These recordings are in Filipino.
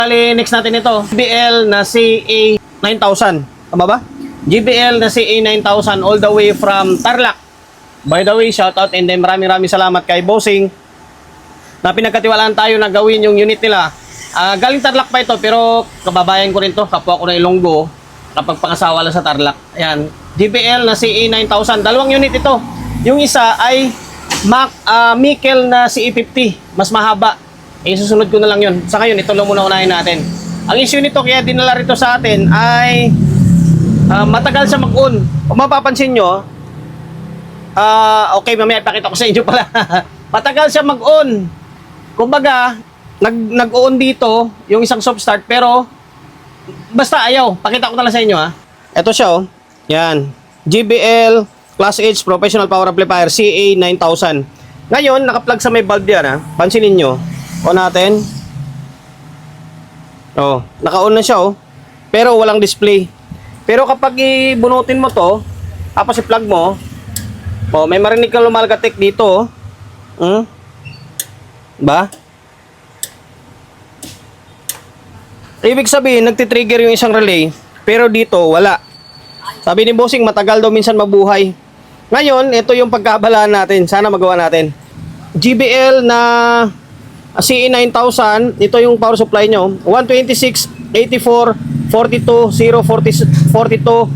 Bali, next natin ito. GBL na CA9000. Tama ba? GBL na CA9000 all the way from Tarlac. By the way, shoutout and then maraming salamat kay Bossing na pinagkatiwalaan tayo na gawin yung unit nila. Galing Tarlac pa ito pero kababayan ko rin to, kapwa ko na Ilonggo kapag pangasawa lang sa Tarlac. Ayan, GBL na CA9000. Dalawang unit ito. Yung isa ay Mikel na CA50. Mas mahaba. Susunod ko na lang yun. Sa ngayon, ito lang muna unahin natin. Ang issue nito kaya dinala rito sa atin ay matagal siya mag-on. Kung mapapansin nyo, okay, mamaya ipakita ko sa inyo pala. Matagal siya mag-on. Kumbaga, nag-on dito yung isang soft start pero basta ayaw. Pakita ko na lang sa inyo ha. Ito siya oh. Yan. GBL Class H Professional Power Amplifier CA9000. Ngayon, naka-plug sa may bulb yan ha. Pansinin nyo. On natin. Oh, naka-on na siya oh. Pero walang display. Pero kapag ibunutin mo to, tapos i-plug mo, oh, may marinig kang lumalagatik dito oh. Ba? Ibig sabihin, nagtitrigger yung isang relay, pero dito wala. Sabi ni Bossing, matagal daw minsan mabuhay. Ngayon, ito yung pagkabalaan natin. Sana magawa natin. GBL na CA9000, ito yung power supply nyo. 126, 84, 42, 0, 40, 42,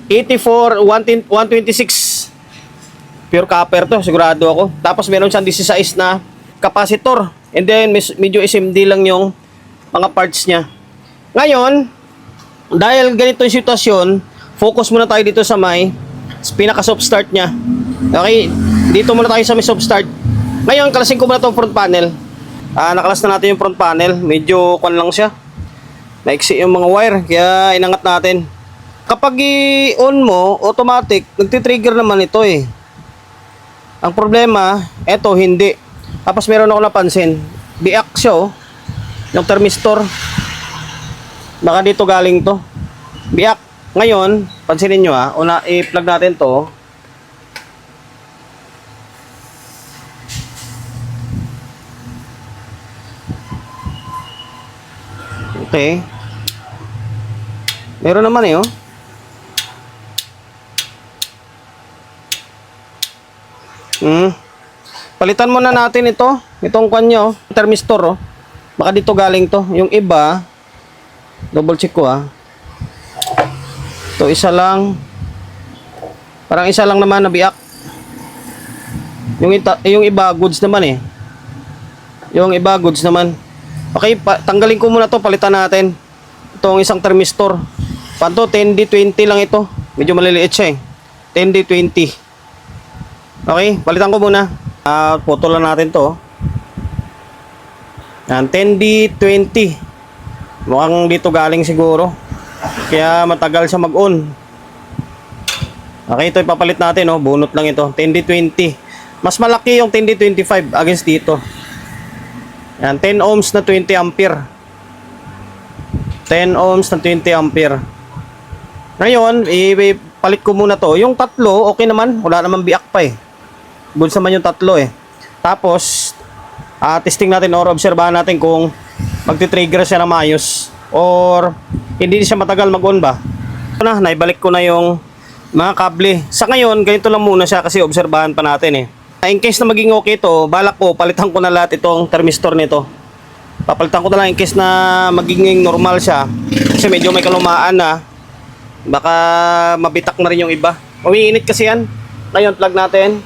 84, 126. Pure copper to, sigurado ako. Tapos meron siyang 16 na capacitor. And then, medyo SMD lang yung mga parts niya. Ngayon, dahil ganito yung sitwasyon, focus muna tayo dito sa may pinaka-soft start niya. Okay, dito muna tayo sa may soft start. Ngayon, kalasin ko muna itong front panel. Nakalas na natin yung front panel. Medyo kwan lang siya. Naiksi yung mga wire, kaya inangat natin. Kapag i-on mo, automatic, nagtitrigger naman ito eh. Ang problema, eto hindi. Tapos meron ako napansin, biak siya oh. Yung thermistor. Baka dito galing to. Biak. Ngayon, pansinin nyo ha, i-plug natin to. Okay. Meron naman eh oh. Palitan muna natin ito. Itong kanyo, thermistor oh. Baka dito galing to. Yung iba, double check ko ah. Ito isa lang. Parang isa lang naman na biak. Yung iba goods naman eh. Yung iba goods naman. Okay, tanggalin ko muna to, palitan natin. Itong isang thermistor. Panto 10D20 lang ito. Medyo maliliit siya eh. 10D20. Okay, palitan ko muna. Putulan natin to. Yan, 10D20. Mukhang dito galing siguro. Kaya matagal siya mag-on. Okay, ito ipapalit natin oh. Bunot lang ito. 10D20. Mas malaki yung 10D25 against dito. Yan, 10 ohms na 20 ampere. 10 ohms na 20 ampere. Ngayon, ipalit ko muna to. Yung tatlo, okay naman. Wala naman biak pa eh. Goods naman yung tatlo eh. Tapos, testing natin or obserbahan natin kung magti-trigger siya na maayos or hindi siya matagal mag-on ba. Ito na, naibalik ko na yung mga kable. Sa ngayon, ganito lang muna siya kasi obserbahan pa natin eh. In case na maging okay to, balak ko, palitan ko na lahat itong thermistor nito. Papalitan ko na lang in case na magiging normal siya. Kasi medyo may kalumaan na. Baka mabitak na rin yung iba. Umiinit kasi yan. Ngayon, plug natin.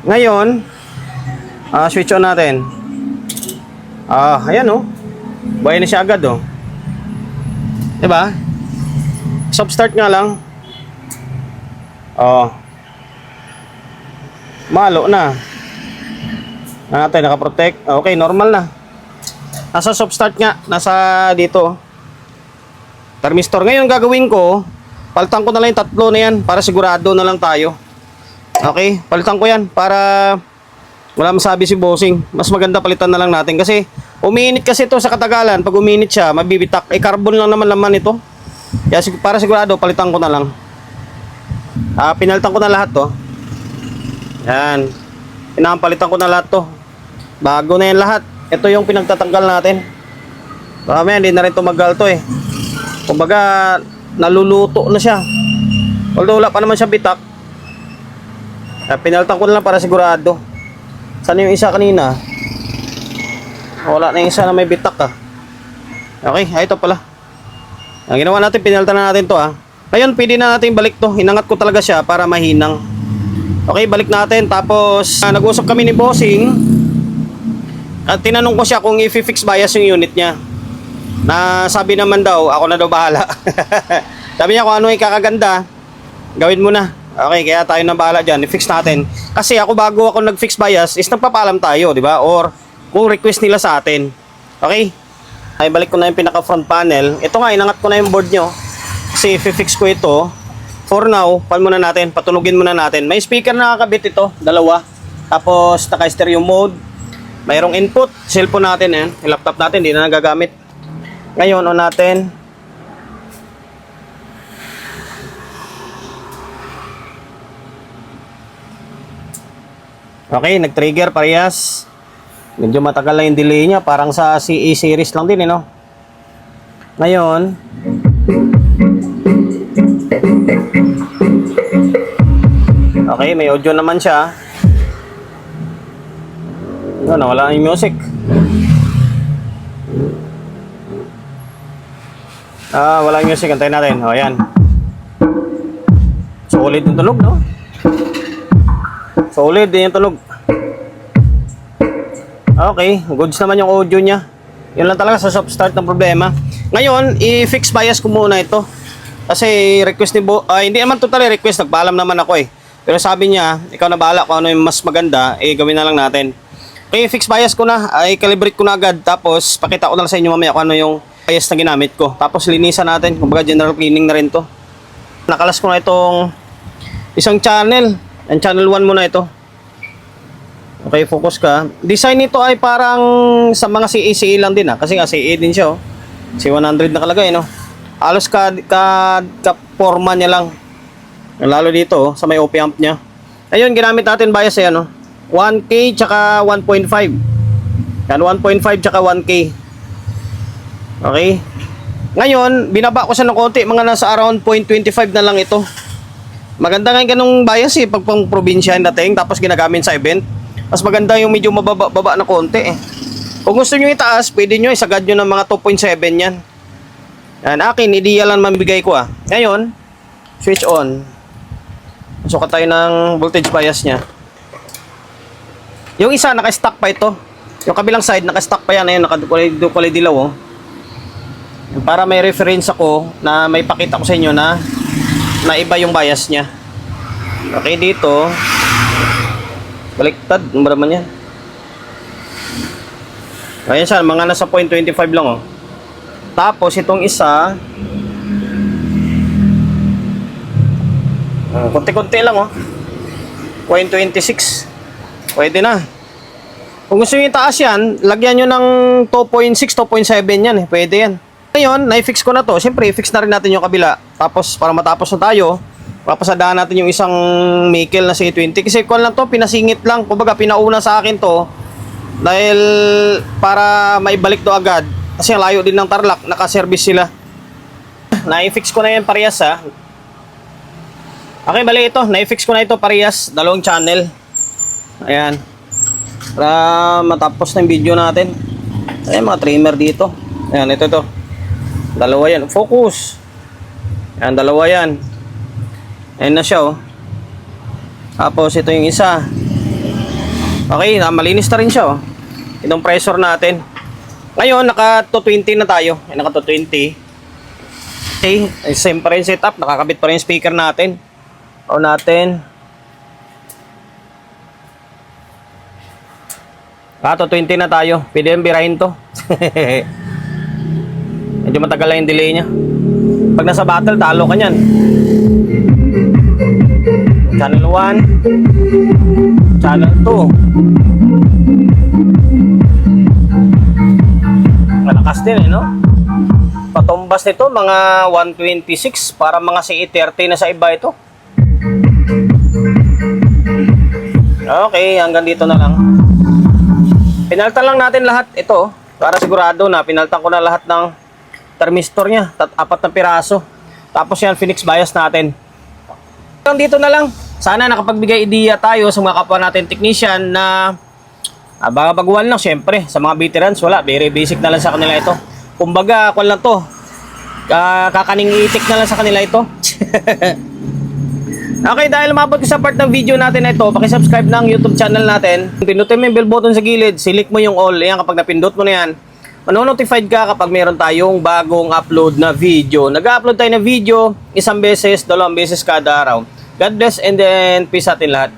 Ngayon, switch on natin. Ayan oh. Buhay na siya agad oh. Diba? Soft start nga lang. Malo na. Natin naka-protect. Okay, normal na. Nasa soft start nga, nasa dito. Thermistor. Ngayon gagawin ko, palitan ko na lang yung tatlo na yan para sigurado na lang tayo. Okay, palitan ko yan para wala masabi si Bossing. Mas maganda palitan na lang natin kasi umiinit kasi ito sa katagalan. Pag umiinit siya, mabibitak. Carbon lang naman laman ito. Kaya para sigurado, palitan ko na lang. Pinalitan ko na lahat to. Yan. Pinapalitan ko na lahat to. Bago na yan lahat. Ito yung pinagtatanggal natin. Baka may hindi na rin tumagal to eh. Kumbaga, naluluto na siya. Although wala pa naman siya bitak. Pinalitan ko na lang para sigurado. Saan yung isa kanina? Wala na yung isa na may bitak ah. Okay, ito pala. Ang ginawa natin, pinalitan na natin to ah. Ngayon, pwede na natin balik to. Hinangat ko talaga siya para mahinang. Okay, balik natin. Tapos, nag-usap kami ni Bossing. At tinanong ko siya kung i-fix bias yung unit niya. Na sabi naman daw, ako na daw bahala. Sabi niya kung ano yung kakaganda, gawin mo na. Okay, kaya tayo na bahala dyan. I-fix natin. Kasi ako bago ako nag-fix bias, is nagpapaalam tayo, di ba? Or kung request nila sa atin. Okay? Ay, balik ko na yung pinaka-front panel. Ito nga, inangat ko na yung board nyo. Kasi i-fix ko ito. For now, muna natin, patunugin muna natin. May speaker na nakakabit ito, dalawa. Tapos, naka-stereo mode. Mayroong input. Cellphone natin, yan. Yung laptop natin, hindi na nagagamit. Ngayon, on natin. Okay, nag-trigger parehas. Medyo matagal lang yung delay niya. Parang sa CE series lang din, no? Ngayon, okay, may audio naman siya. Nawala yung music. Wala yung music. Antayin natin. O, ayan. Solid yung tunog, no? Solid din yung tunog. Okay, goods naman yung audio niya. Yun lang talaga sa soft start ng problema. Ngayon, i-fix bias ko muna ito. Kasi request ni hindi naman totally request, nagpaalam naman ako eh. Pero sabi niya, ikaw na bahala kung ano yung mas maganda, gawin na lang natin. Okay, fix bias ko na, calibrate ko na agad. Tapos, pakita ko na lang sa inyo mamaya kung ano yung bias na ginamit ko. Tapos, linisan natin. Kumbaga, general cleaning na rin to. Nakalas ko na itong isang channel. Ang channel 1 muna ito. Okay, focus ka. Design nito ay parang sa mga CE lang din kasi nga CE din siya oh. C100 nakalagay no. Halos ka-forma niya lang. Lalo dito oh, sa may OP amp niya. Ayun, ginamit natin bias ay ano, 1K tsaka 1.5. Yan, 1.5 tsaka 1K. Okay. Ngayon, binaba ko siya ng konti, mga nasa around 0.25 na lang ito. Maganda nga yung ganung bias eh, pag pang probinsya yung dating, tapos ginagamit sa event. Mas maganda yung medyo mababa na konti eh. Kung gusto nyo itaas, pwede nyo isagad nyo ng mga 2.7 yan. Yan, akin, ideal lang mamibigay ko ah. Ngayon, switch on. Sukat tayo ng voltage bias nya. Yung isa, naka-stack pa ito. Yung kabilang side, naka-stack pa yan. Ayun, naka-kulay dilaw oh. Para may reference ako na may pakita ko sa inyo na iba yung bias nya. Okay, dito. Baliktad, ano ba naman yan? Ayan siya, mga nasa 0.25 lang oh. Tapos itong isa, konti-konti lang oh. 0.26. Pwede na. Kung gusto nyo itaas yan, lagyan nyo ng 2.6, 2.7 yan eh. Pwede yan. Ngayon, na-fix ko na to. Siyempre, i-fix na rin natin yung kabila. Tapos, para matapos na tayo, papasadaan natin yung isang Mikel na C20. Kasi kung lang to, pinasingit lang. Kumbaga, pinauna sa akin to. Dahil, para maibalik to agad. Kasi layo din ng Tarlac. Naka-service sila. Na-fix ko na yan parehas ha. Okay, bali ito. Na-fix ko na ito parehas. Dalawang channel. Ayan. Para matapos na yung video natin. Ayan, mga trimmer dito. Ayan, ito. Dalawa yan. Focus. Ayan, dalawa yan. Ayan na siya oh. Tapos ito yung isa. Okay, malinis na rin siya oh. Itong pressure natin. Ngayon, naka 220 na tayo. Ayan, naka 220. Okay, same pa rin setup. Nakakabit pa rin yung speaker natin. On natin. 220 na tayo. Pwede yung birahin to. Medyo matagal lang yung delay nya. Pag nasa battle, talo ka nyan. Channel 1. Channel 2. Malakas din eh, no? Patumbas nito, mga 126. Para mga CE30 na sa iba ito. Okay, hanggang dito na lang. Pinaltan lang natin lahat ito para sigurado na pinaltan ko na lahat ng thermistor niya, 4 na piraso. Tapos yan, Phoenix bias natin. Hanggang dito na lang. Sana nakapagbigay idea tayo sa mga kapwa natin technician na mga baguhan lang syempre. Sa mga veterans, wala. Very basic na lang sa kanila ito. Kumbaga, kwan lang to. Kakaning itik na lang sa kanila ito. Okay, dahil umabot ka sa part ng video natin na ito, pakisubscribe ng YouTube channel natin. Pinutin mo yung bell button sa gilid, select mo yung all. Yan, kapag napindot mo na yan, manonotified ka kapag meron tayong bagong upload na video. Nag-upload tayo ng video, 1 beses, 2 beses kada araw. God bless and then peace atin lahat.